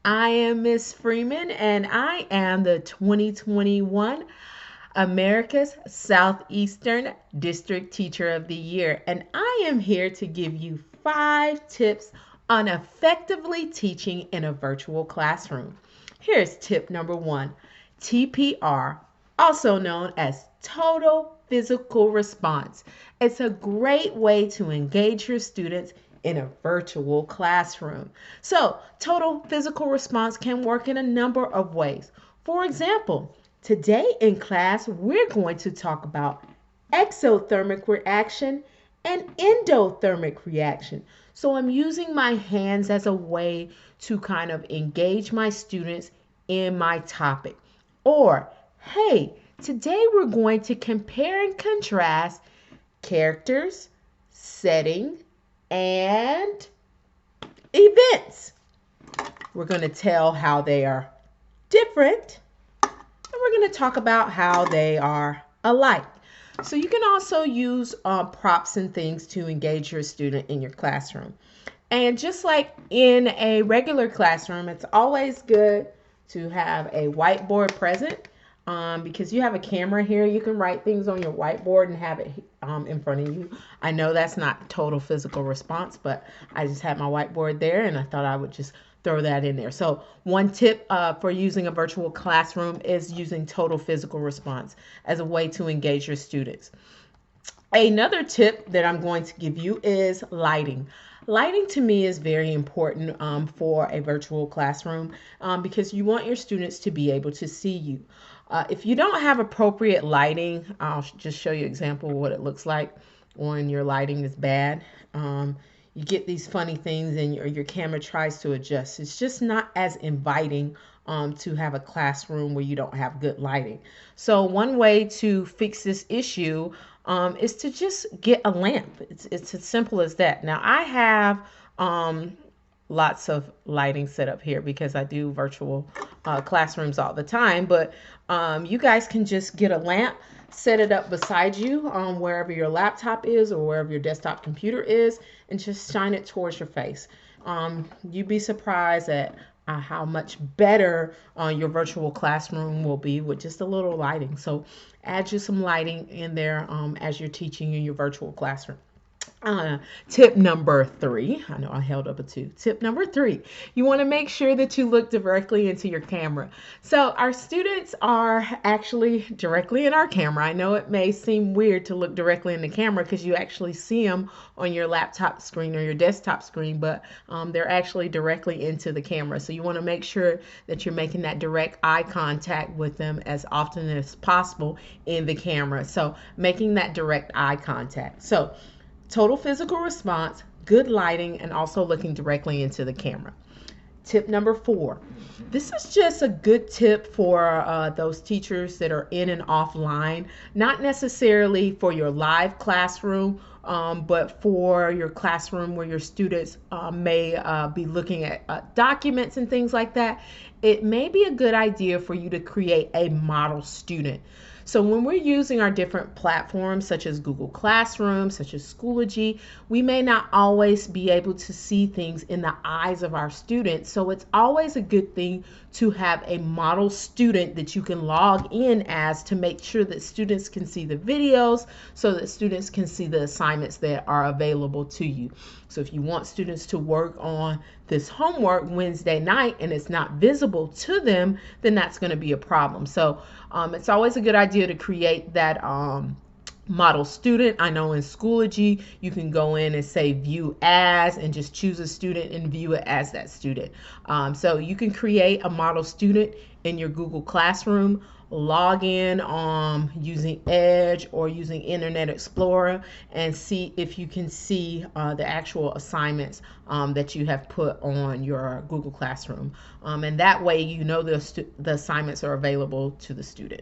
I am Miss Freeman, and I am the 2021 America's Southeastern District Teacher of the Year. And I am here to give you 5 tips on effectively teaching in a virtual classroom. Here's tip number 1: TPR, also known as total physical response. It's a great way to engage your students in a virtual classroom. So, total physical response can work in a number of ways. For example, today in class, we're going to talk about exothermic reaction and endothermic reaction. So I'm using my hands as a way to kind of engage my students in my topic. Or, hey, today we're going to compare and contrast characters, setting, and events. We're going to tell how they are different, and we're going to talk about how they are alike. So you can also use props and things to engage your student in your classroom. And just like in a regular classroom, it's always good to have a whiteboard present because you have a camera here. You can write things on your whiteboard and have it in front of you. I know that's not total physical response, but I just had my whiteboard there and I thought I would just throw that in there. So one tip for using a virtual classroom is using total physical response as a way to engage your students. Another tip that I'm going to give you is lighting. Lighting to me is very important for a virtual classroom because you want your students to be able to see you. If you don't have appropriate lighting, I'll just show you an example of what it looks like when your lighting is bad. You get these funny things and your camera tries to adjust. It's just not as inviting to have a classroom where you don't have good lighting. So one way to fix this issue is to just get a lamp. It's as simple as that. Now I have lots of lighting set up here because I do virtual classrooms all the time, but you guys can just get a lamp, set it up beside you wherever your laptop is or wherever your desktop computer is, and just shine it towards your face. You'd be surprised at how much better your virtual classroom will be with just a little lighting. So add you some lighting in there as you're teaching in your virtual classroom. Tip number 3, I know I held up a 2. Tip number 3, you want to make sure that you look directly into your camera. So our students are actually directly in our camera. I know it may seem weird to look directly in the camera because you actually see them on your laptop screen or your desktop screen, but they're actually directly into the camera. So you want to make sure that you're making that direct eye contact with them as often as possible in the camera. So making that direct eye contact. So total physical response, good lighting, and also looking directly into the camera. Tip number 4. This is just a good tip for those teachers that are in and offline, not necessarily for your live classroom, but for your classroom where your students may be looking at documents and things like that. It may be a good idea for you to create a model student. So when we're using our different platforms, such as Google Classroom, such as Schoology, we may not always be able to see things in the eyes of our students. So it's always a good thing to have a model student that you can log in as to make sure that students can see the videos so that students can see the assignments that are available to you. So if you want students to work on this homework Wednesday night and it's not visible to them, then that's going to be a problem. So it's always a good idea to create that model student. I know in Schoology you can go in and say view as and just choose a student and view it as that student. So you can create a model student in your Google Classroom, log in using Edge or using Internet Explorer and see if you can see the actual assignments that you have put on your Google Classroom. And that way you know the assignments are available to the student.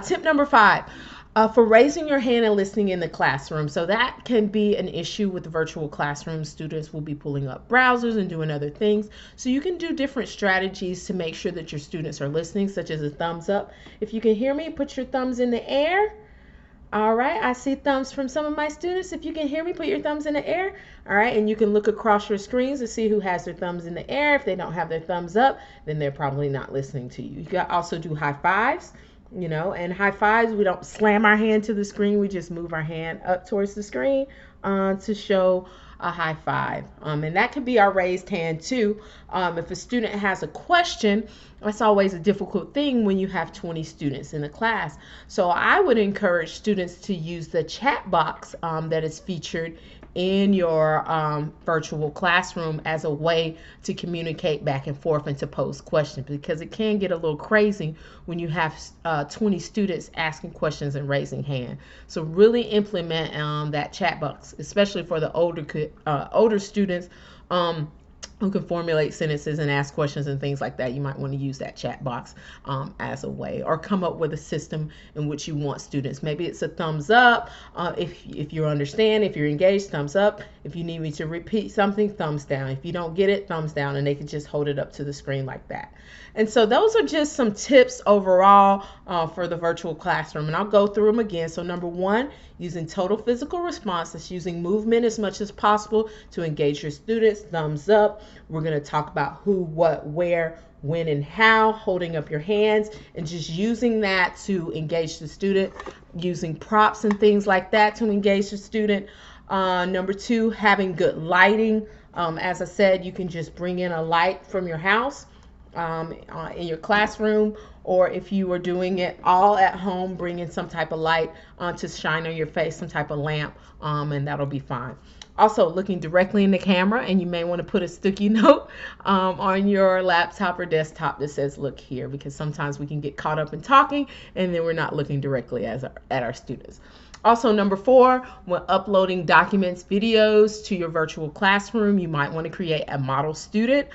Tip number 5. For raising your hand and listening in the classroom. So that can be an issue with the virtual classroom. Students will be pulling up browsers and doing other things. So you can do different strategies to make sure that your students are listening, such as a thumbs up. If you can hear me, put your thumbs in the air. All right, I see thumbs from some of my students. If you can hear me, put your thumbs in the air. All right, and you can look across your screens to see who has their thumbs in the air. If they don't have their thumbs up, then they're probably not listening to you. You can also do high fives, and high fives, we don't slam our hand to the screen. We just move our hand up towards the screen to show a high five. And that could be our raised hand too. If a student has a question, that's always a difficult thing when you have 20 students in a class. So I would encourage students to use the chat box that is featured in your virtual classroom as a way to communicate back and forth and to pose questions, because it can get a little crazy when you have 20 students asking questions and raising hand. So really implement that chat box, especially for the older students who can formulate sentences and ask questions and things like that. You might want to use that chat box as a way, or come up with a system in which you want students. Maybe it's a thumbs up. If you understand, if you're engaged, thumbs up. If you need me to repeat something, thumbs down. If you don't get it, thumbs down, and they can just hold it up to the screen like that. And so those are just some tips overall for the virtual classroom, and I'll go through them again. So number one, using total physical response. That's using movement as much as possible to engage your students. Thumbs up. We're going to talk about who, what, where, when, and how, holding up your hands, and just using that to engage the student, using props and things like that to engage the student. Number two, having good lighting. As I said, you can just bring in a light from your house in your classroom, or if you are doing it all at home, bring in some type of light to shine on your face, some type of lamp, and that'll be fine. Also, looking directly in the camera, and you may want to put a sticky note on your laptop or desktop that says look here, because sometimes we can get caught up in talking and then we're not looking directly at our students. Also, number four, when uploading documents, videos to your virtual classroom, you might want to create a model student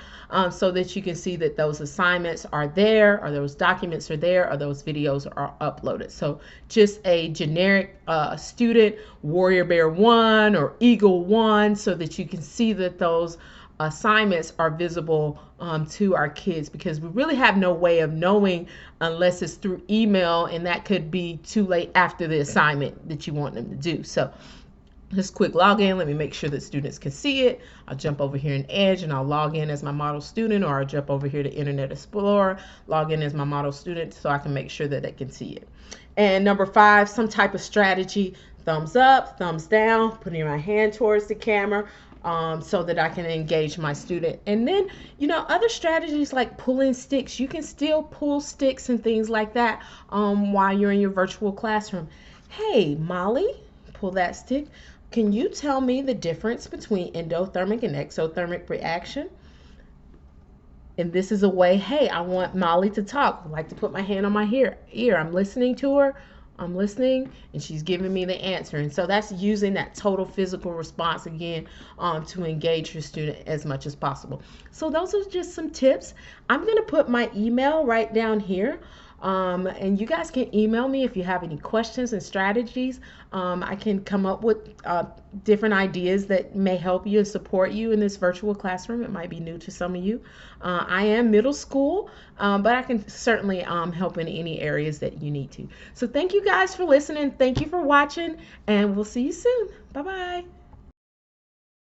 so that you can see that those assignments are there, or those documents are there, or those videos are uploaded. So just a generic student, Warrior Bear 1 or Eagle 1, so that you can see that those assignments are visible to our kids, because we really have no way of knowing unless it's through email, and that could be too late after the assignment that you want them to do. So just quick login. Let me make sure that students can see it. I'll jump over here in Edge and I'll log in as my model student, or I'll jump over here to Internet Explorer, log in as my model student so I can make sure that they can see it. And number five, some type of strategy, thumbs up, thumbs down, putting my hand towards the camera, so that I can engage my student. And then, other strategies like pulling sticks. You can still pull sticks and things like that while you're in your virtual classroom. Hey, Molly, pull that stick. Can you tell me the difference between endothermic and exothermic reaction? And this is a way, hey, I want Molly to talk. I like to put my hand on my ear. I'm listening to her. I'm listening, and she's giving me the answer. And so that's using that total physical response again to engage your student as much as possible. So those are just some tips. I'm going to put my email right down here. And you guys can email me if you have any questions and strategies. I can come up with different ideas that may help you and support you in this virtual classroom. It might be new to some of you. I am middle school, but I can certainly help in any areas that you need to. So thank you guys for listening. Thank you for watching, and we'll see you soon. Bye-bye.